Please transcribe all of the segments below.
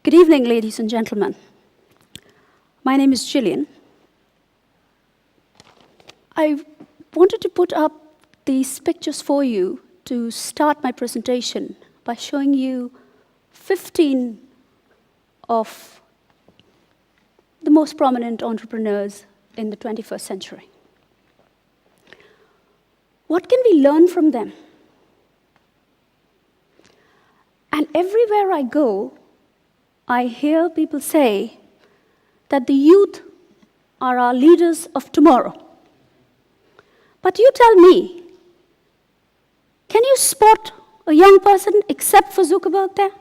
Good evening, ladies and gentlemen. My name is Jillian. I wanted to put up these pictures for you to start my presentation by showing you 15 of the most prominent entrepreneurs in the 21st century. What can we learn from them? And everywhere I go, I hear people say that the youth are our leaders of tomorrow. But you tell me, can you spot a young person except for Zuckerberg there?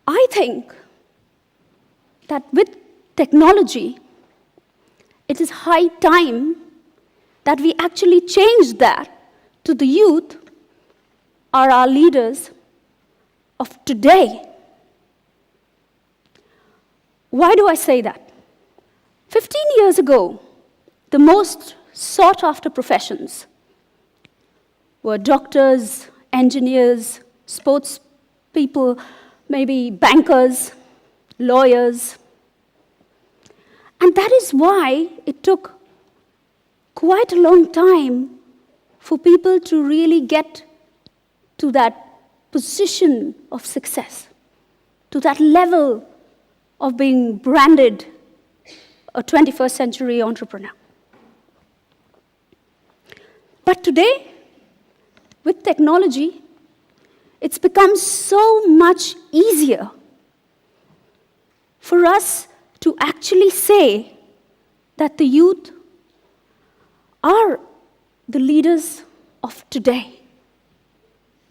I think that with technology, it is high time that we actually change that to the youth are our leaders of today. Why do I say that? 15 years ago, the most sought-after professions were doctors, engineers, sports people, maybe bankers, lawyers. And that is why it took quite a long time for people to really get to that position of success, to that level of being branded a 21st century entrepreneur. But today, with technology, it's become so much easier for us to actually say that the youth are the leaders of today.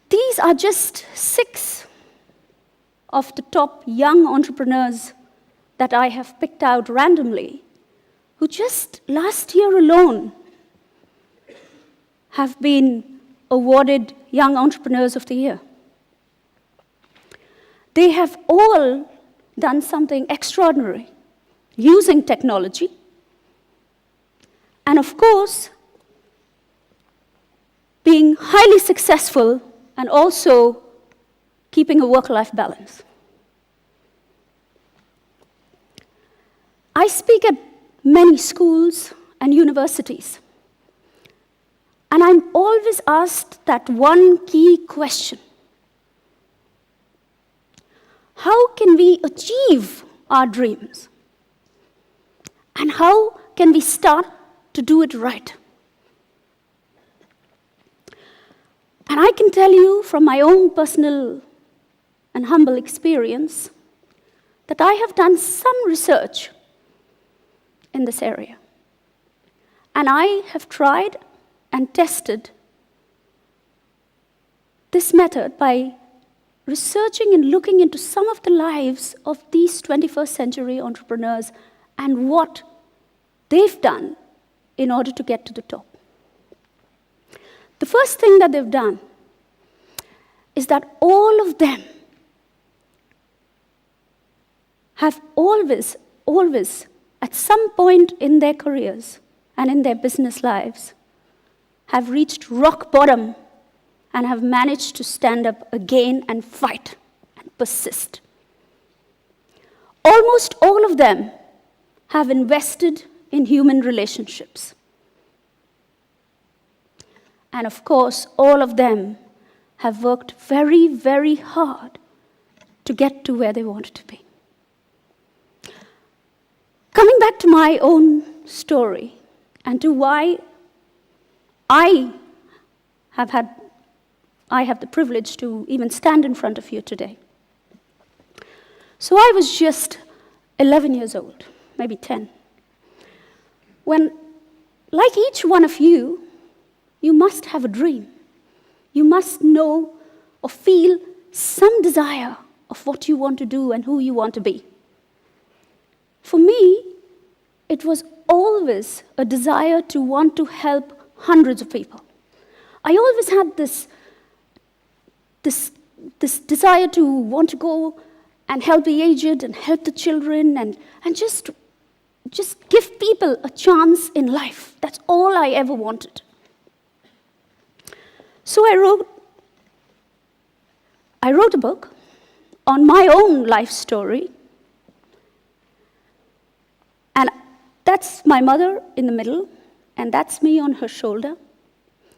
These are just 6 of the top young entrepreneurs that I have picked out randomly, who just last year alone have been awarded Young Entrepreneurs of the Year. They have all done something extraordinary using technology, and of course, being highly successful and also keeping a work-life balance. I speak at many schools and universities, and I'm always asked that one key question. How can we achieve our dreams? And how can we start to do it right? And I can tell you from my own personal and humble experience that I have done some research in this area. And I have tried and tested this method by researching and looking into some of the lives of these 21st century entrepreneurs and what they've done in order to get to the top. The first thing that they've done is that all of them have always, at some point in their careers and in their business lives, have reached rock bottom and have managed to stand up again and fight and persist. Almost all of them have invested in human relationships. And of course, all of them have worked very, very hard to get to where they wanted to be. Coming back to my own story and to why I have the privilege to even stand in front of you today. So I was just 11 years old, maybe 10, when, like each one of you must have a dream. You must know or feel some desire of what you want to do and who you want to be. For me, it was always a desire to want to help hundreds of people. I always had this desire to want to go and help the aged and help the children and just give people a chance in life. That's all I ever wanted. So I wrote a book on my own life story. And that's my mother in the middle, and that's me on her shoulder,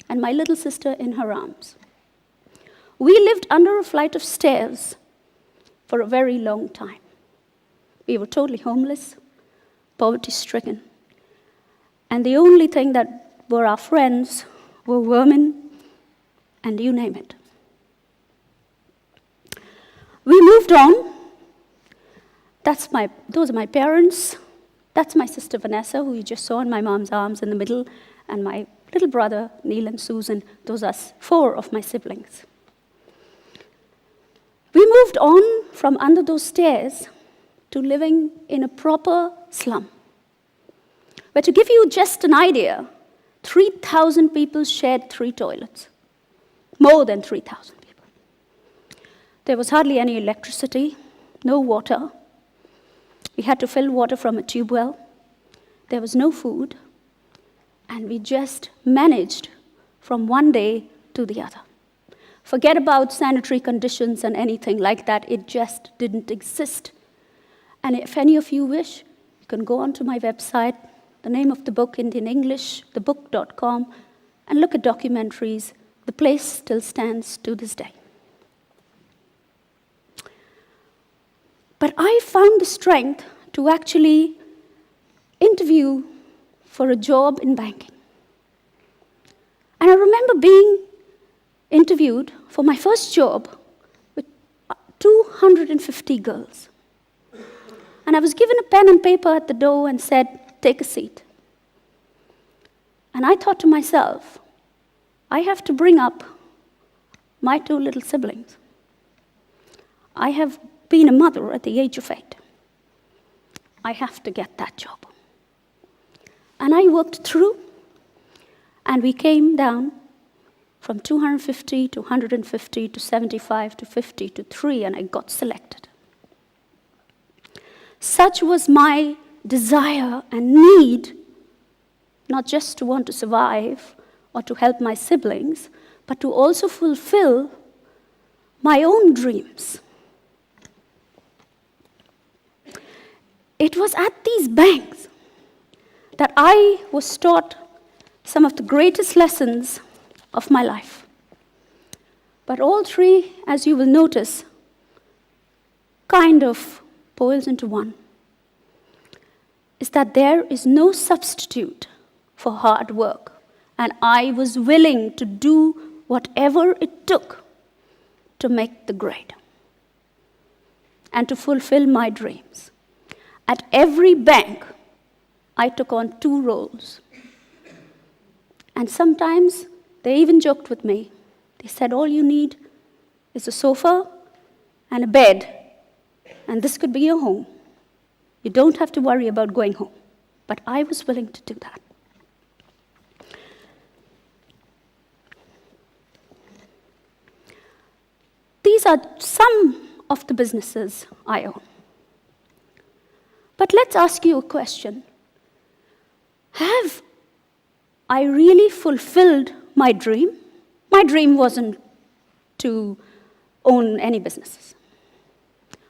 and my little sister in her arms. We lived under a flight of stairs for a very long time. We were totally homeless, poverty-stricken. And the only thing that were our friends were vermin, and you name it. We moved on. Those are my parents. That's my sister Vanessa, who you just saw in my mom's arms in the middle, and my little brother, Neil and Susan. Those are 4 of my siblings. We moved on from under those stairs to living in a proper slum. But to give you just an idea, 3,000 people shared 3 toilets. More than 3,000 people. There was hardly any electricity, no water. We had to fill water from a tube well. There was no food. And we just managed from one day to the other. Forget about sanitary conditions and anything like that. It just didn't exist. And if any of you wish, you can go onto my website, the name of the book, Indian English, thebook.com, and look at documentaries. The place still stands to this day. But I found the strength to actually interview for a job in banking. And I remember being interviewed for my first job with 250 girls. And I was given a pen and paper at the door and said, "Take a seat." And I thought to myself, I have to bring up my 2 little siblings. I have been a mother at the age of 8. I have to get that job. And I worked through, and we came down from 250 to 150 to 75 to 50 to 3, and I got selected. Such was my desire and need, not just to want to survive or to help my siblings, but to also fulfill my own dreams. It was at these banks that I was taught some of the greatest lessons of my life. But all 3, as you will notice, kind of boils into one, is that there is no substitute for hard work. And I was willing to do whatever it took to make the grade and to fulfill my dreams. At every bank, I took on 2 roles. And sometimes they even joked with me. They said, all you need is a sofa and a bed, and this could be your home. You don't have to worry about going home. But I was willing to do that. These are some of the businesses I own. But let's ask you a question. Have I really fulfilled my dream? My dream wasn't to own any businesses.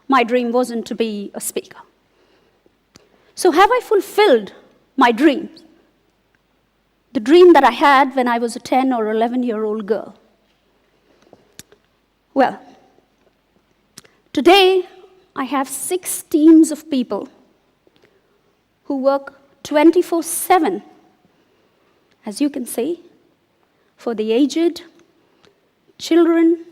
My dream wasn't to be a speaker. So have I fulfilled my dreams? The dream that I had when I was a 10 or 11-year-old girl. Well, today I have 6 teams of people who work 24/7, as you can see, for the aged, children,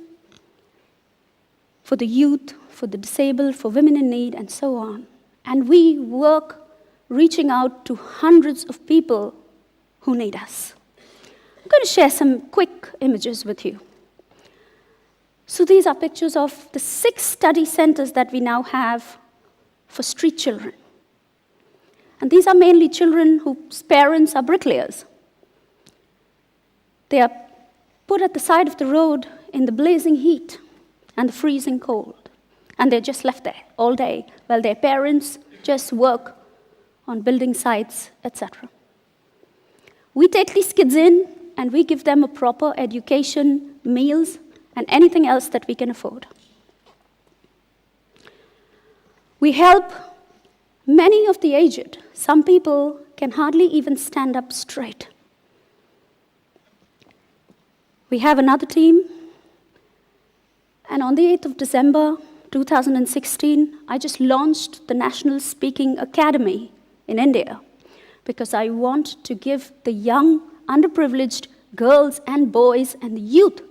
for the youth, for the disabled, for women in need, and so on. And we work reaching out to hundreds of people who need us. I'm going to share some quick images with you. So these are pictures of the 6 study centers that we now have for street children. And these are mainly children whose parents are bricklayers. They are put at the side of the road in the blazing heat and the freezing cold. And they're just left there all day while their parents just work on building sites, etc. We take these kids in, and we give them a proper education, meals, and anything else that we can afford. We help many of the aged. Some people can hardly even stand up straight. We have another team, and on the 8th of December 2016, I just launched the National Speaking Academy in India because I want to give the young, underprivileged girls and boys and the youth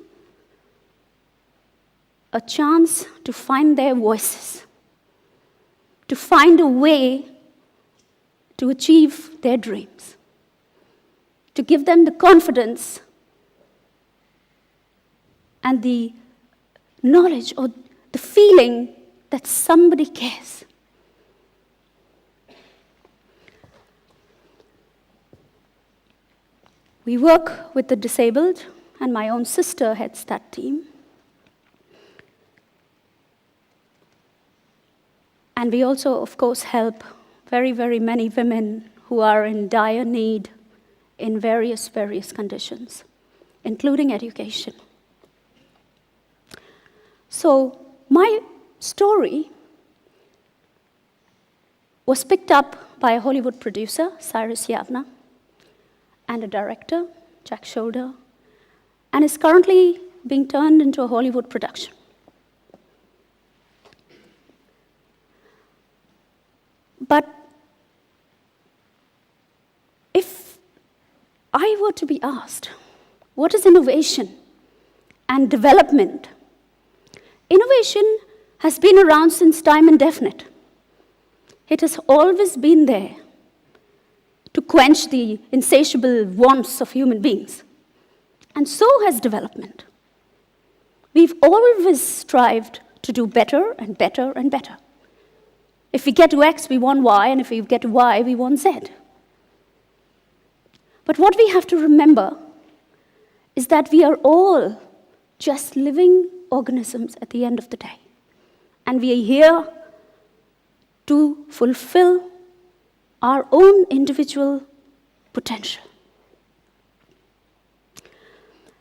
a chance to find their voices, to find a way to achieve their dreams, to give them the confidence and the knowledge or the feeling that somebody cares. We work with the disabled, and my own sister heads that team. And we also, of course, help very, very many women who are in dire need in various conditions, including education. So my story was picked up by a Hollywood producer, Cyrus Yavna, and a director, Jack Shoulder, and is currently being turned into a Hollywood production. But if I were to be asked, what is innovation and development? Innovation has been around since time indefinite. It has always been there to quench the insatiable wants of human beings. And so has development. We've always strived to do better and better and better. If we get to X, we want Y, and if we get to Y, we want Z. But what we have to remember is that we are all just living organisms at the end of the day. And we are here to fulfill our own individual potential.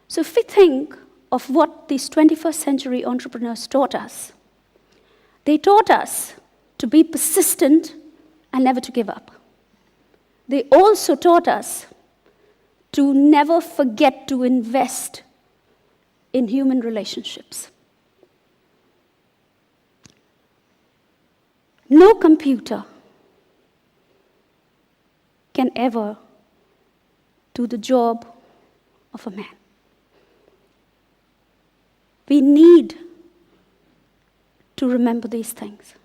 So if we think of what these 21st century entrepreneurs taught us, they taught us to be persistent and never to give up. They also taught us to never forget to invest in human relationships. No computer can ever do the job of a man. We need to remember these things.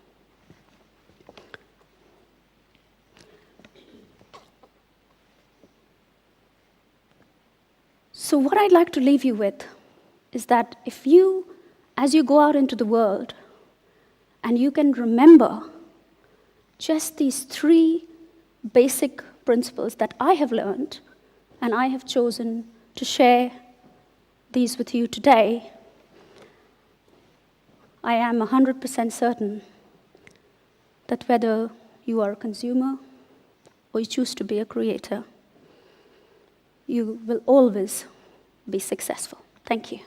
So what I'd like to leave you with is that if you, as you go out into the world, and you can remember just these 3 basic principles that I have learned, and I have chosen to share these with you today, I am 100% certain that whether you are a consumer or you choose to be a creator, you will always be successful. Thank you.